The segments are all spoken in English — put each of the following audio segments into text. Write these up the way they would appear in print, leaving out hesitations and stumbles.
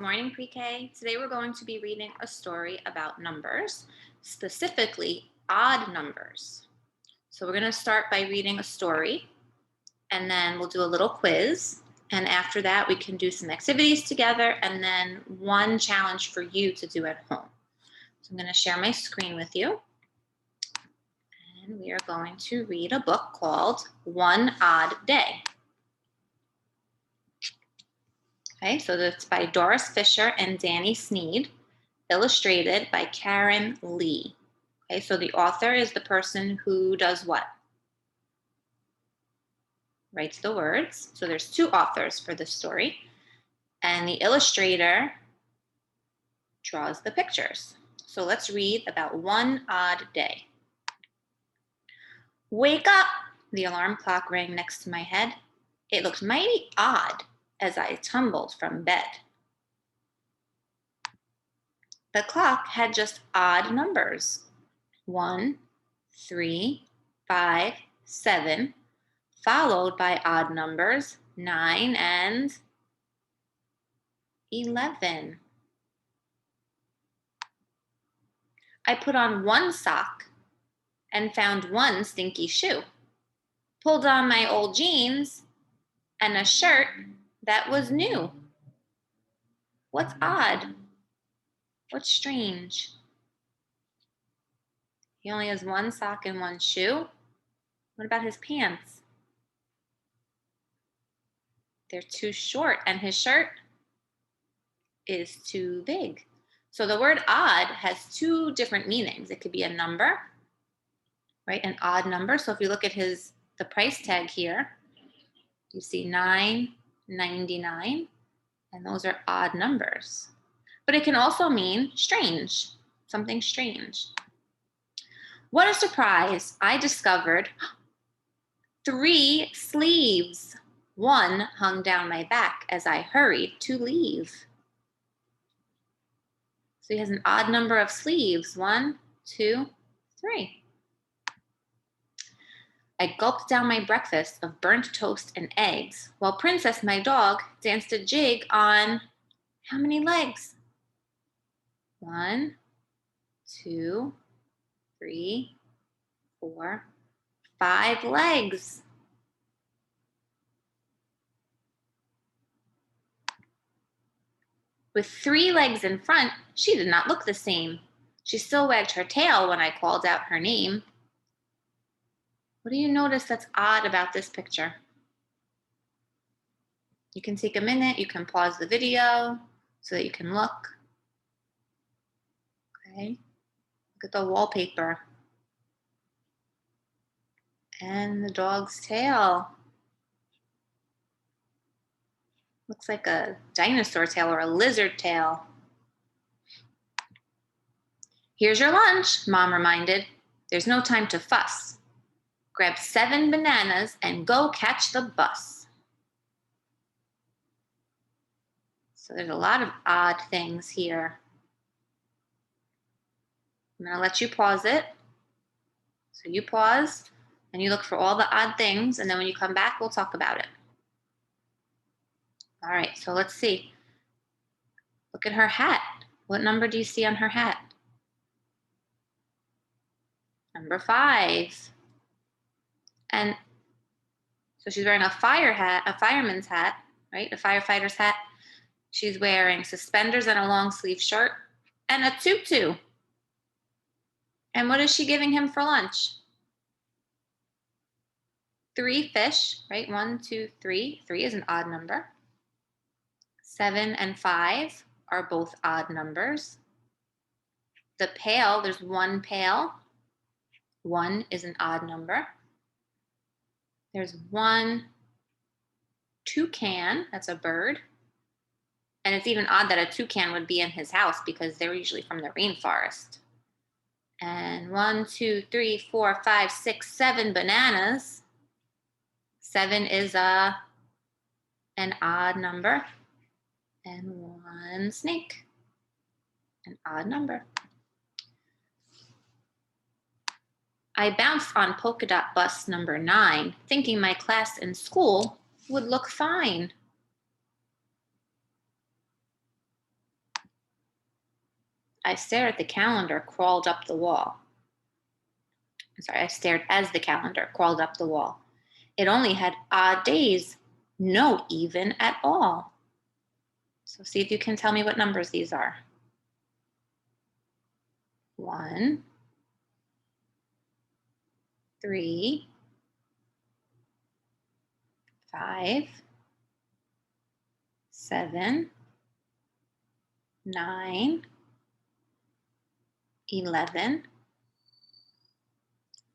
Good morning, pre-K. Today we're going to be reading a story about numbers, specifically odd numbers. So we're going to start by reading a story, and then we'll do a little quiz. And after that, we can do some activities together, and then one challenge for you to do at home. So I'm going to share my screen with you. And we are going to read a book called One Odd Day. Okay, so that's by Doris Fisher and Danny Sneed, illustrated by Karen Lee. Okay, so the author is the person who does what? Writes the words. So there's two authors for this story. And the illustrator draws the pictures. So let's read about One Odd Day. Wake up! The alarm clock rang next to my head. It looked mighty odd as I tumbled from bed. The clock had just odd numbers. 1, 3, 5, 7, followed by odd numbers 9 and 11. I put on one sock and found one stinky shoe, pulled on my old jeans and a shirt that was new. What's odd? What's strange? He only has one sock and one shoe. What about his pants? They're too short, and his shirt is too big. So the word odd has two different meanings. It could be a number, right? An odd number. So if you look at the price tag here, you see $9.99, and those are odd numbers. But it can also mean strange, something strange. What a surprise! I discovered 3 sleeves. One hung down my back as I hurried to leave. So he has an odd number of sleeves. 1, 2, 3. I gulped down my breakfast of burnt toast and eggs, while Princess, my dog, danced a jig on how many legs? 1, 2, 3, 4, 5 legs. With 3 legs in front, she did not look the same. She still wagged her tail when I called out her name. What do you notice that's odd about this picture? You can take a minute, you can pause the video so that you can look. Okay, look at the wallpaper. And the dog's tail. Looks like a dinosaur tail or a lizard tail. Here's your lunch, Mom reminded. There's no time to fuss. Grab 7 bananas and go catch the bus. So there's a lot of odd things here. I'm going to let you pause it. So you pause and you look for all the odd things, and then when you come back, we'll talk about it. All right, so let's see. Look at her hat. What number do you see on her hat? Number 5. And so she's wearing a fireman's hat, right? A firefighter's hat. She's wearing suspenders and a long sleeve shirt and a tutu. And what is she giving him for lunch? 3 fish, right? 1, 2, 3. 3 is an odd number. 7 and 5 are both odd numbers. The pail, there's 1 pail. 1 is an odd number. There's 1 toucan, that's a bird. And it's even odd that a toucan would be in his house because they're usually from the rainforest. And 1, 2, 3, 4, 5, 6, 7 bananas. 7 is an odd number. And 1 snake, an odd number. I bounced on polka dot bus number 9, thinking my class in school would look fine. I stared at the calendar, crawled up the wall. I stared as the calendar crawled up the wall. It only had odd days, no even at all. So see if you can tell me what numbers these are. 1, 3, 5, 7, 9, 11,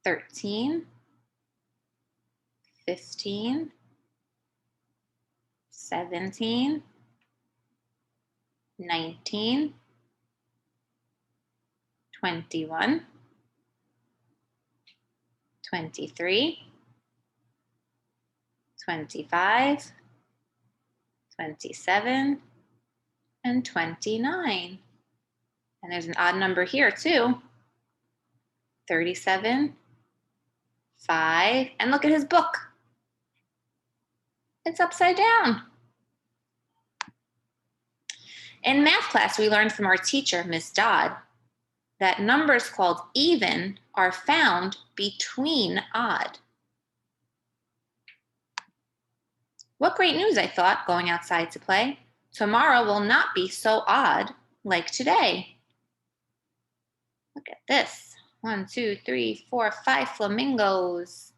13, 15, 17, 19, 21, 23, 25, 27, and 29. And there's an odd number here too. 37, 5, and look at his book. It's upside down. In math class, we learned from our teacher, Ms. Dodd, that numbers called even are found between odd. What great news, I thought, going outside to play. Tomorrow will not be so odd like today. Look at this. 1, 2, 3, 4, 5 flamingos.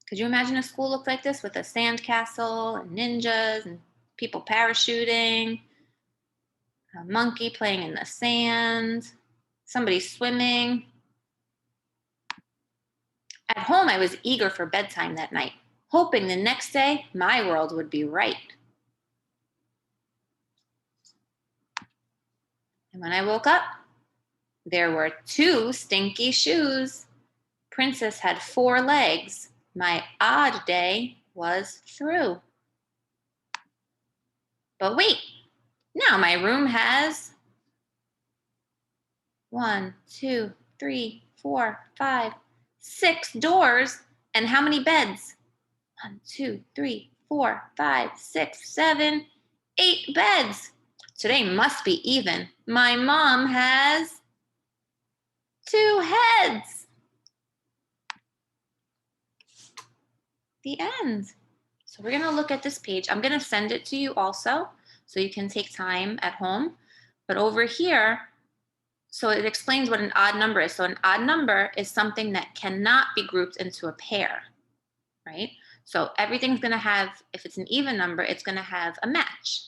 Could you imagine a school looked like this with a sand castle and ninjas and people parachuting, a monkey playing in the sand, somebody swimming? At home, I was eager for bedtime that night, hoping the next day my world would be right. And when I woke up, there were 2 stinky shoes. Princess had 4 legs. My odd day was through. But wait, now my room has 1, 2, 3, 4, 5, 6 doors. And how many beds? 1, 2, 3, 4, 5, 6, 7, 8 beds. Today must be even. My mom has 2 heads. The end. So we're going to look at this page. I'm going to send it to you also so you can take time at home. But over here, so it explains what an odd number is. So an odd number is something that cannot be grouped into a pair, right? So everything's going to have, if it's an even number, it's going to have a match.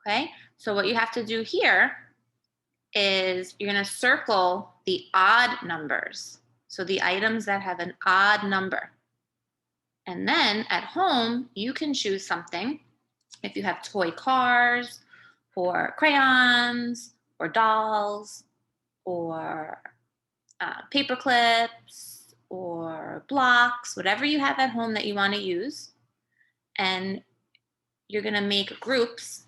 Okay? So what you have to do here is you're going to circle the odd numbers. So the items that have an odd number. And then at home, you can choose something. If you have toy cars or crayons or dolls or paper clips or blocks, whatever you have at home that you want to use. And you're going to make groups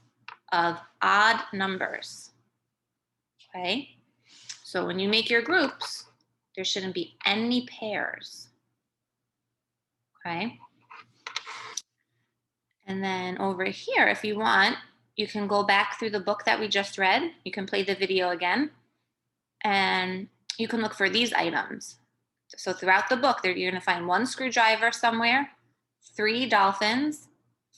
of odd numbers. Okay? So when you make your groups, there shouldn't be any pairs. Okay? And then over here, if you want, you can go back through the book that we just read. You can play the video again. And you can look for these items. So throughout the book, you're going to find 1 screwdriver somewhere, 3 dolphins,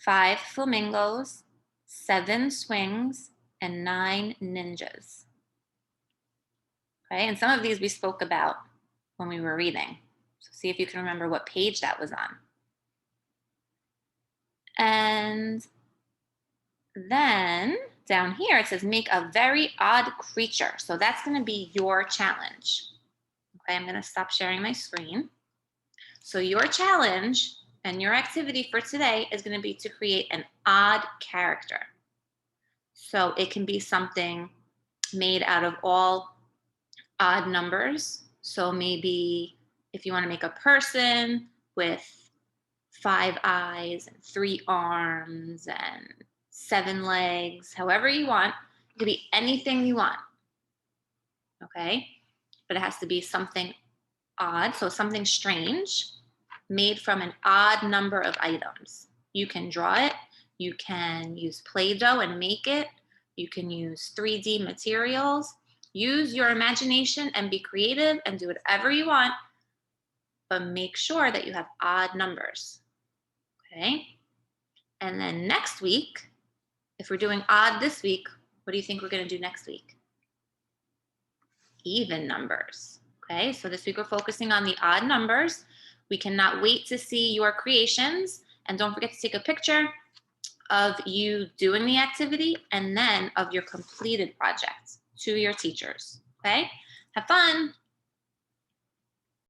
5 flamingos, 7 swings, and 9 ninjas. Okay, and some of these we spoke about when we were reading. So see if you can remember what page that was on. And then down here, it says make a very odd creature. So that's going to be your challenge. Okay, I'm going to stop sharing my screen. So your challenge and your activity for today is going to be to create an odd character. So it can be something made out of all odd numbers. So maybe if you want to make a person with 5 eyes and 3 arms and 7 legs, however you want, it could be anything you want. Okay? But it has to be something odd, so something strange, made from an odd number of items. You can draw it, You can use Play-Doh and make it. You can use 3D materials. Use your imagination and be creative and do whatever you want, but make sure that you have odd numbers, okay? And then next week, if we're doing odd this week, what do you think we're gonna do next week? Even numbers, okay? So this week we're focusing on the odd numbers. We cannot wait to see your creations, and don't forget to take a picture of you doing the activity and then of your completed project to your teachers, okay? Have fun.